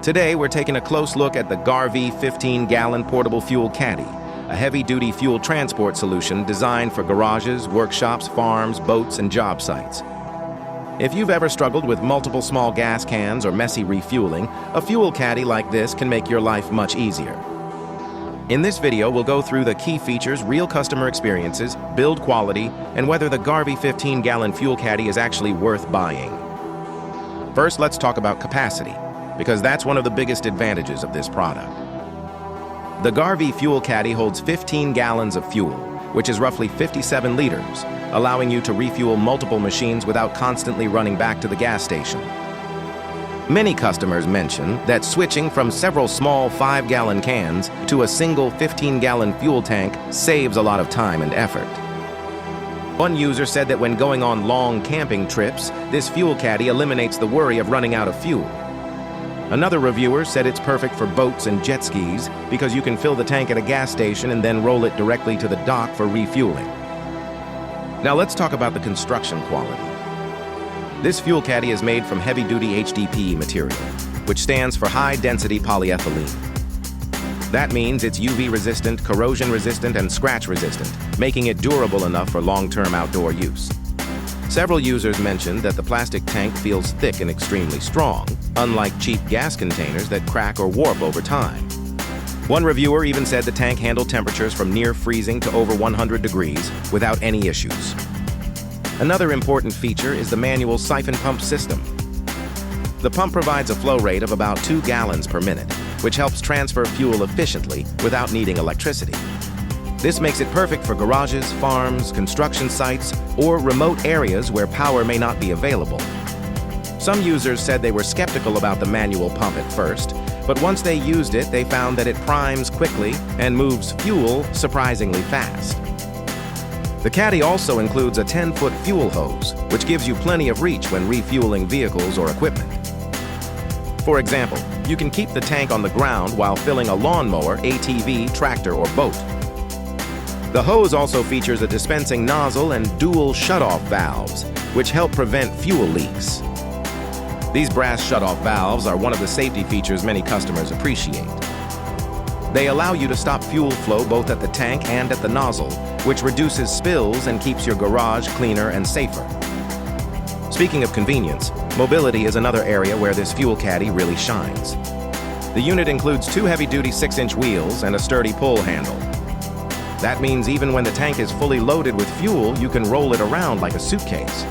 Today, we're taking a close look at the GARVEE 15-gallon portable fuel caddy, a heavy-duty fuel transport solution designed for garages, workshops, farms, boats, and job sites. If you've ever struggled with multiple small gas cans or messy refueling, a fuel caddy like this can make your life much easier. In this video, we'll go through the key features, real customer experiences, build quality, and whether the GARVEE 15-gallon fuel caddy is actually worth buying. First, let's talk about capacity, because that's one of the biggest advantages of this product. The GARVEE fuel caddy holds 15 gallons of fuel, which is roughly 57 liters, allowing you to refuel multiple machines without constantly running back to the gas station. Many customers mention that switching from several small 5-gallon cans to a single 15-gallon fuel tank saves a lot of time and effort. One user said that when going on long camping trips, this fuel caddy eliminates the worry of running out of fuel. Another reviewer said it's perfect for boats and jet skis because you can fill the tank at a gas station and then roll it directly to the dock for refueling. Now let's talk about the construction quality. This fuel caddy is made from heavy-duty HDPE material, which stands for high-density polyethylene. That means it's UV-resistant, corrosion-resistant, and scratch-resistant, making it durable enough for long-term outdoor use. Several users mentioned that the plastic tank feels thick and extremely strong, unlike cheap gas containers that crack or warp over time. One reviewer even said the tank handled temperatures from near freezing to over 100 degrees without any issues. Another important feature is the manual siphon pump system. The pump provides a flow rate of about 2 gallons per minute, which helps transfer fuel efficiently without needing electricity. This makes it perfect for garages, farms, construction sites, or remote areas where power may not be available. Some users said they were skeptical about the manual pump at first, but once they used it, they found that it primes quickly and moves fuel surprisingly fast. The caddy also includes a 10-foot fuel hose, which gives you plenty of reach when refueling vehicles or equipment. For example, you can keep the tank on the ground while filling a lawnmower, ATV, tractor, or boat. The hose also features a dispensing nozzle and dual shutoff valves, which help prevent fuel leaks. These brass shutoff valves are one of the safety features many customers appreciate. They allow you to stop fuel flow both at the tank and at the nozzle, which reduces spills and keeps your garage cleaner and safer. Speaking of convenience, mobility is another area where this fuel caddy really shines. The unit includes 2 heavy-duty 6-inch wheels and a sturdy pull handle. That means even when the tank is fully loaded with fuel, you can roll it around like a suitcase.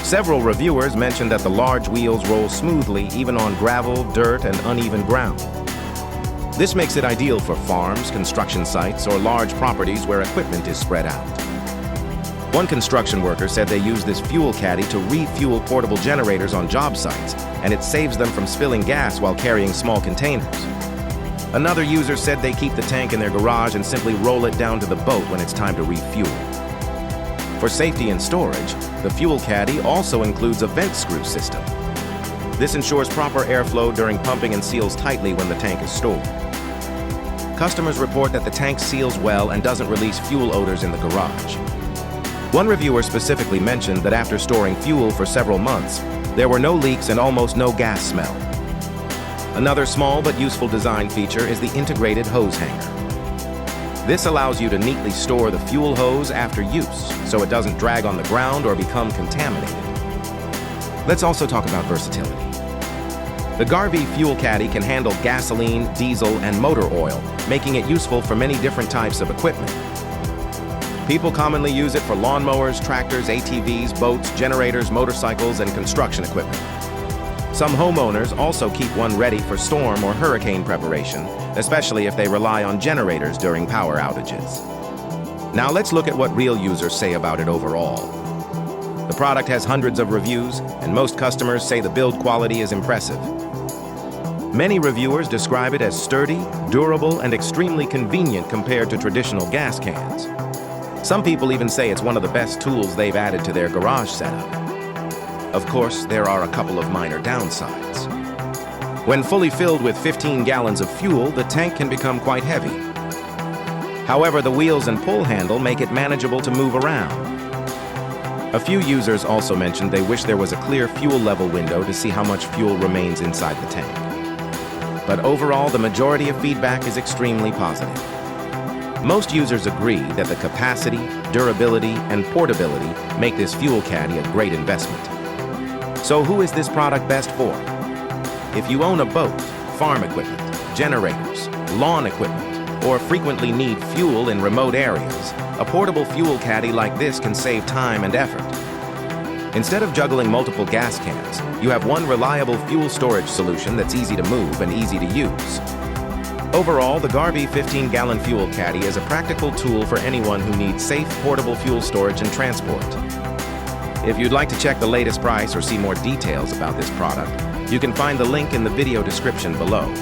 Several reviewers mentioned that the large wheels roll smoothly even on gravel, dirt, and uneven ground. This makes it ideal for farms, construction sites, or large properties where equipment is spread out. One construction worker said they use this fuel caddy to refuel portable generators on job sites, and it saves them from spilling gas while carrying small containers. Another user said they keep the tank in their garage and simply roll it down to the boat when it's time to refuel. For safety and storage, the fuel caddy also includes a vent screw system. This ensures proper airflow during pumping and seals tightly when the tank is stored. Customers report that the tank seals well and doesn't release fuel odors in the garage. One reviewer specifically mentioned that after storing fuel for several months, there were no leaks and almost no gas smell. Another small but useful design feature is the integrated hose hanger. This allows you to neatly store the fuel hose after use, so it doesn't drag on the ground or become contaminated. Let's also talk about versatility. The GARVEE fuel caddy can handle gasoline, diesel, and motor oil, making it useful for many different types of equipment. People commonly use it for lawnmowers, tractors, ATVs, boats, generators, motorcycles, and construction equipment. Some homeowners also keep one ready for storm or hurricane preparation, especially if they rely on generators during power outages. Now let's look at what real users say about it overall. The product has hundreds of reviews, and most customers say the build quality is impressive. Many reviewers describe it as sturdy, durable, and extremely convenient compared to traditional gas cans. Some people even say it's one of the best tools they've added to their garage setup. Of course, there are a couple of minor downsides. When fully filled with 15 gallons of fuel, the tank can become quite heavy. However, the wheels and pull handle make it manageable to move around. A few users also mentioned they wish there was a clear fuel level window to see how much fuel remains inside the tank. but overall the majority of feedback is extremely positive. Most users agree that the capacity, durability, and portability make this fuel caddy a great investment. So who is this product best for? If you own a boat, farm equipment, generators, lawn equipment, or frequently need fuel in remote areas, a portable fuel caddy like this can save time and effort. Instead of juggling multiple gas cans, you have one reliable fuel storage solution that's easy to move and easy to use. Overall, the GARVEE 15-gallon fuel caddy is a practical tool for anyone who needs safe, portable fuel storage and transport. If you'd like to check the latest price or see more details about this product, you can find the link in the video description below.